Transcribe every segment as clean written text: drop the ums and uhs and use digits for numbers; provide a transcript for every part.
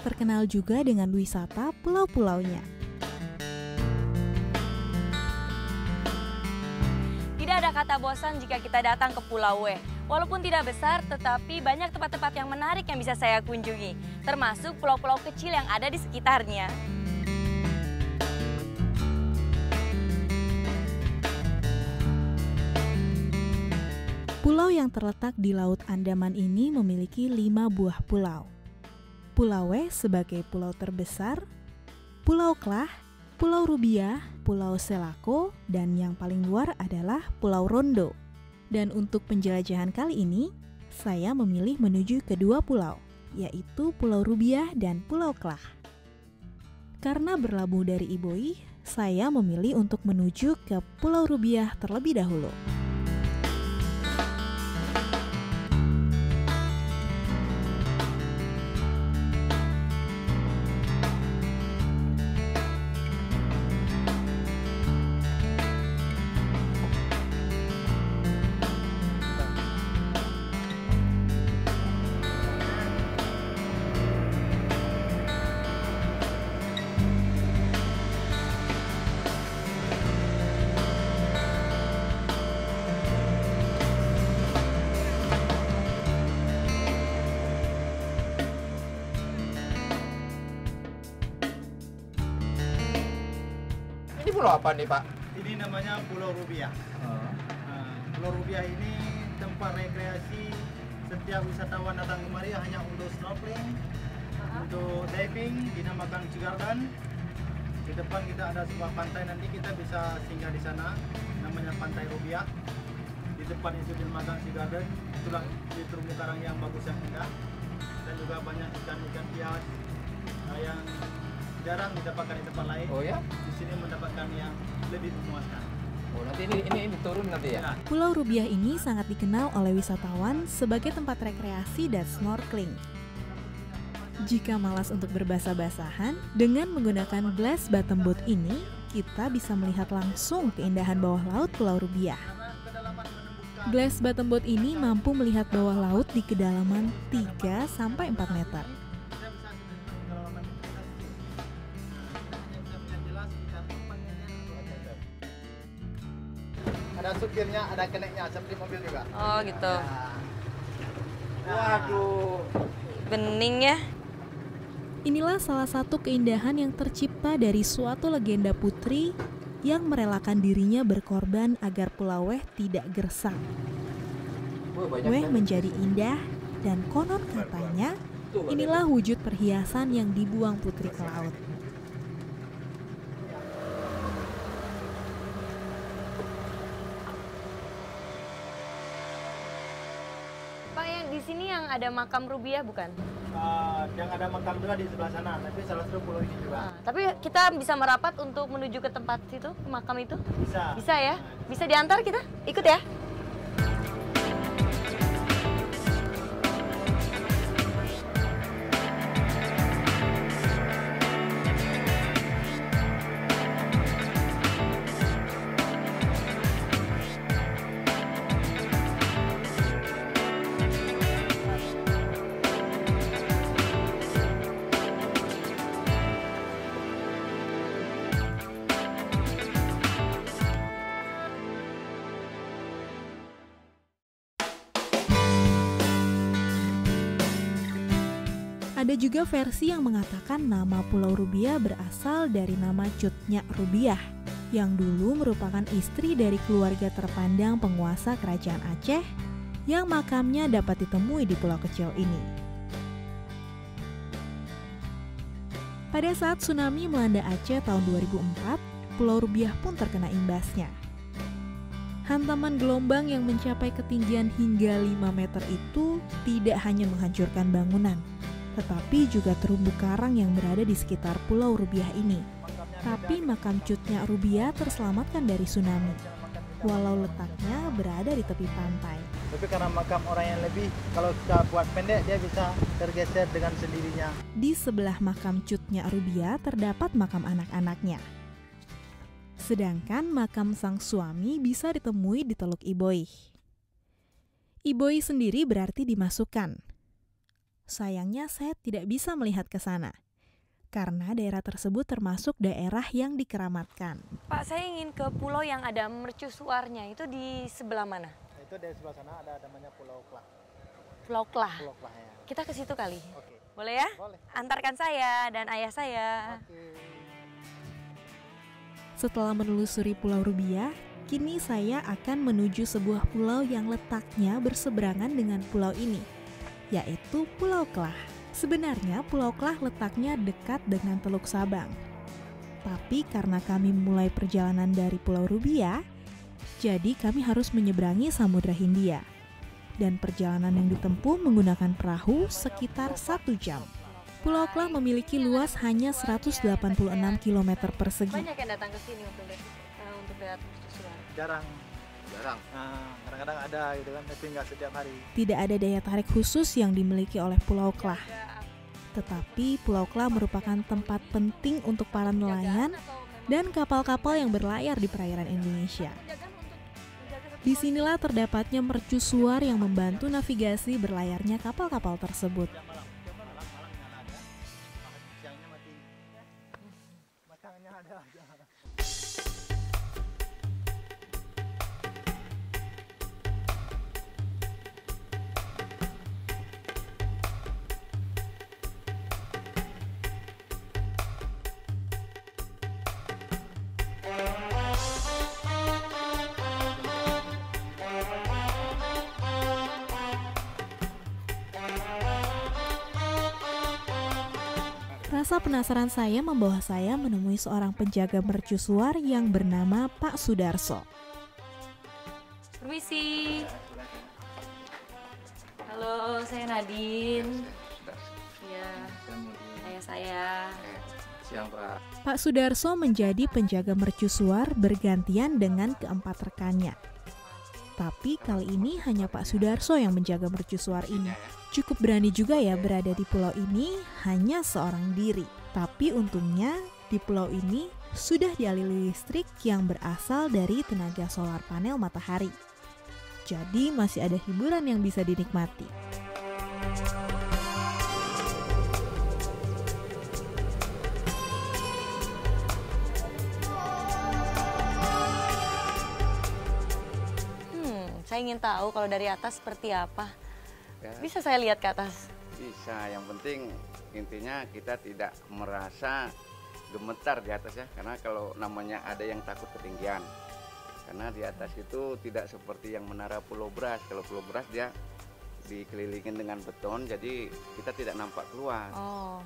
terkenal juga dengan wisata pulau-pulaunya. Tidak ada kata bosan jika kita datang ke Pulau W. Walaupun tidak besar, tetapi banyak tempat-tempat yang menarik yang bisa saya kunjungi, termasuk pulau-pulau kecil yang ada di sekitarnya. Pulau yang terletak di Laut Andaman ini memiliki 5 buah pulau. Pulau W sebagai pulau terbesar, Pulau Klah, Pulau Rubiah, Pulau Selako, dan yang paling luar adalah Pulau Rondo. Dan untuk penjelajahan kali ini, saya memilih menuju ke 2 pulau, yaitu Pulau Rubiah dan Pulau Klah. Karena berlabuh dari Iboi, saya memilih untuk menuju ke Pulau Rubiah terlebih dahulu. Ini pulau apa nih, Pak? Ini namanya Pulau Rubiah. Pulau Rubiah ini tempat rekreasi setiap wisatawan datang kemari hanya untuk snorkeling, untuk diving, dinamakan Sea Garden. Di depan kita ada sebuah pantai, nanti kita bisa singgah di sana, namanya Pantai Rubiah. Di depan itu dinamakan Sea Garden, itulah di terumbu karang yang bagus yang indah, dan juga banyak ikan-ikan hias yang jarang didapatkan di tempat lain. Oh ya? Di sini mendapatkan yang lebih memuaskan. Oh, nanti ini turun nanti ya? Pulau Rubiah ini sangat dikenal oleh wisatawan sebagai tempat rekreasi dan snorkeling. Jika malas untuk berbasah-basahan, dengan menggunakan glass bottom boat ini, kita bisa melihat langsung keindahan bawah laut Pulau Rubiah. Glass bottom boat ini mampu melihat bawah laut di kedalaman 3-4 meter. Ada supirnya, ada keneknya, seperti mobil juga. Oh gitu. Waduh. Bening ya. Inilah salah satu keindahan yang tercipta dari suatu legenda putri yang merelakan dirinya berkorban agar Pulau Weh tidak gersang. Weh menjadi indah dan konon katanya inilah wujud perhiasan yang dibuang putri ke laut. Pak, yang di sini yang ada makam Rubiah bukan? Yang ada makam juga di sebelah sana, tapi salah satu pulau ini juga. Tapi kita bisa merapat untuk menuju ke tempat situ, ke makam itu? Bisa. Bisa ya? Bisa diantar kita? Ikut ya? Ada juga versi yang mengatakan nama Pulau Rubiah berasal dari nama Cut Nyak Rubiah, yang dulu merupakan istri dari keluarga terpandang penguasa kerajaan Aceh, yang makamnya dapat ditemui di pulau kecil ini. Pada saat tsunami melanda Aceh tahun 2004, Pulau Rubiah pun terkena imbasnya. Hantaman gelombang yang mencapai ketinggian hingga 5 meter itu tidak hanya menghancurkan bangunan, tetapi juga terumbu karang yang berada di sekitar Pulau Rubiah ini. Tapi makam Cut Nyak Rubiah terselamatkan dari tsunami, walau letaknya berada di tepi pantai. Tapi karena makam orang yang lebih, kalau kita buat pendek dia bisa tergeser dengan sendirinya. Di sebelah makam Cut Nyak Rubiah terdapat makam anak-anaknya. Sedangkan makam sang suami bisa ditemui di Teluk Iboi. Iboi sendiri berarti dimasukkan. Sayangnya saya tidak bisa melihat ke sana, karena daerah tersebut termasuk daerah yang dikeramatkan. Pak, saya ingin ke pulau yang ada mercusuarnya, itu di sebelah mana? Itu dari sebelah sana ada namanya Pulau Klah. Pulau Klah. Pulau Klah ya. Kita ke situ kali. Oke. Boleh ya? Boleh. Antarkan saya dan ayah saya. Oke. Setelah menelusuri Pulau Rubiah, kini saya akan menuju sebuah pulau yang letaknya berseberangan dengan pulau ini, yaitu Pulau Klah. Sebenarnya Pulau Klah letaknya dekat dengan Teluk Sabang. Tapi karena kami mulai perjalanan dari Pulau Rubiah, jadi kami harus menyeberangi Samudra Hindia. Dan perjalanan yang ditempuh menggunakan perahu sekitar 1 jam. Pulau Klah memiliki luas hanya 186 km persegi. Banyak yang datang ke sini untuk lihat mercusuar. Jarang. Jarang. Nah, kadang-kadang ada gitu kan, tapi nggak setiap hari. Tidak ada daya tarik khusus yang dimiliki oleh Pulau Klah. Tetapi Pulau Klah merupakan tempat penting untuk para nelayan dan kapal-kapal yang berlayar di perairan Indonesia. Disinilah terdapatnya mercusuar yang membantu navigasi berlayarnya kapal-kapal tersebut. Siangnya mati. Matangnya ada aja. Rasa penasaran saya membawa saya menemui seorang penjaga mercusuar yang bernama Pak Sudarso. Permisi. Halo, saya Nadine. Iya, ayah saya. Siang Pak. Pak Sudarso menjadi penjaga mercusuar bergantian dengan keempat rekannya. Tapi kali ini hanya Pak Sudarso yang menjaga mercusuar ini. Cukup berani juga ya berada di pulau ini hanya seorang diri. Tapi untungnya di pulau ini sudah dialiri listrik yang berasal dari tenaga solar panel matahari. Jadi masih ada hiburan yang bisa dinikmati. Saya ingin tahu kalau dari atas seperti apa. Ya, Bisa saya lihat ke atas? bisa. Yang penting intinya kita tidak merasa gemetar di atas ya. Karena kalau namanya ada yang takut ketinggian. Karena di atas itu tidak seperti yang menara Pulau Beras. Kalau Pulau Beras dia dikelilingin dengan beton, jadi kita tidak nampak keluar. Oh.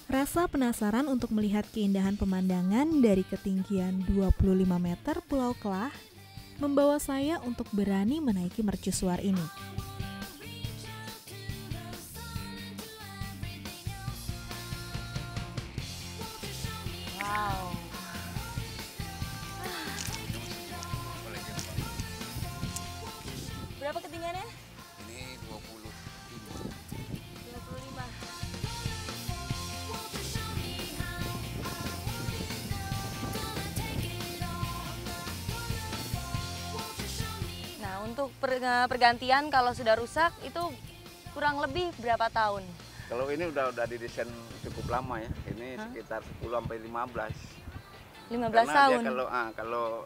Rasa penasaran untuk melihat keindahan pemandangan dari ketinggian 25 meter Pulau Klah membawa saya untuk berani menaiki mercusuar ini. Wow. Berapa ketinggiannya? Ini 25. 25. Nah, untuk pergantian kalau sudah rusak itu kurang lebih berapa tahun? Kalau ini udah didesain cukup lama ya. Ini sekitar 10 sampai 15. 15 Karena tahun. dia kalau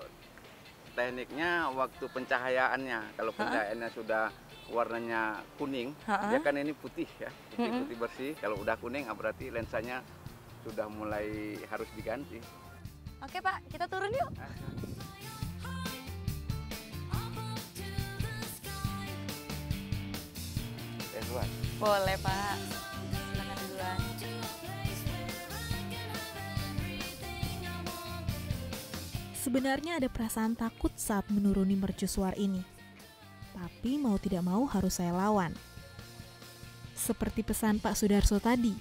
tekniknya waktu pencahayaannya, kalau pencahayaannya sudah warnanya kuning, dia kan ini putih ya, putih bersih. Kalau udah kuning berarti lensanya sudah mulai harus diganti. Oke Pak, kita turun yuk. Duluan. Boleh Pak, silakan duluan. Sebenarnya ada perasaan takut saat menuruni mercusuar ini. Tapi mau tidak mau harus saya lawan. Seperti pesan Pak Sudarso tadi,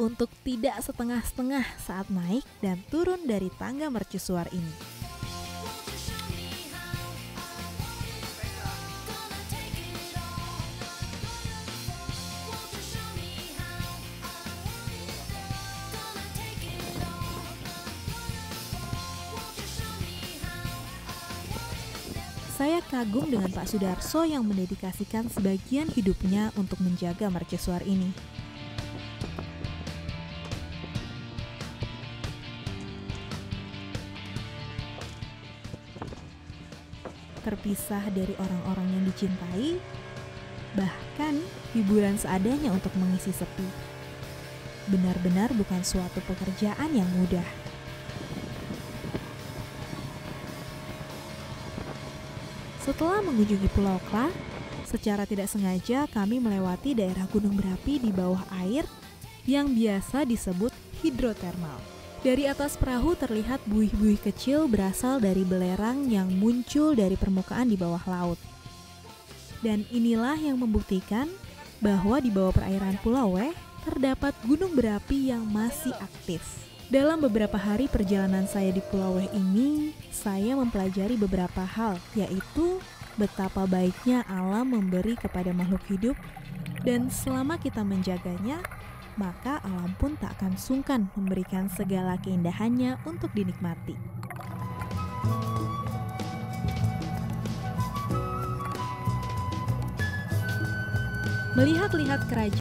untuk tidak setengah-setengah saat naik dan turun dari tangga mercusuar ini. Saya kagum dengan Pak Sudarso yang mendedikasikan sebagian hidupnya untuk menjaga mercusuar ini. Terpisah dari orang-orang yang dicintai, bahkan hiburan seadanya untuk mengisi sepi. Benar-benar bukan suatu pekerjaan yang mudah. Setelah mengunjungi Pulau Klah, secara tidak sengaja kami melewati daerah gunung berapi di bawah air yang biasa disebut hidrotermal. Dari atas perahu terlihat buih-buih kecil berasal dari belerang yang muncul dari permukaan di bawah laut. Dan inilah yang membuktikan bahwa di bawah perairan Pulau W terdapat gunung berapi yang masih aktif. Dalam beberapa hari perjalanan saya di Pulau W ini, saya mempelajari beberapa hal, yaitu betapa baiknya alam memberi kepada makhluk hidup, dan selama kita menjaganya, maka alam pun tak akan sungkan memberikan segala keindahannya untuk dinikmati. Melihat-lihat kerajaan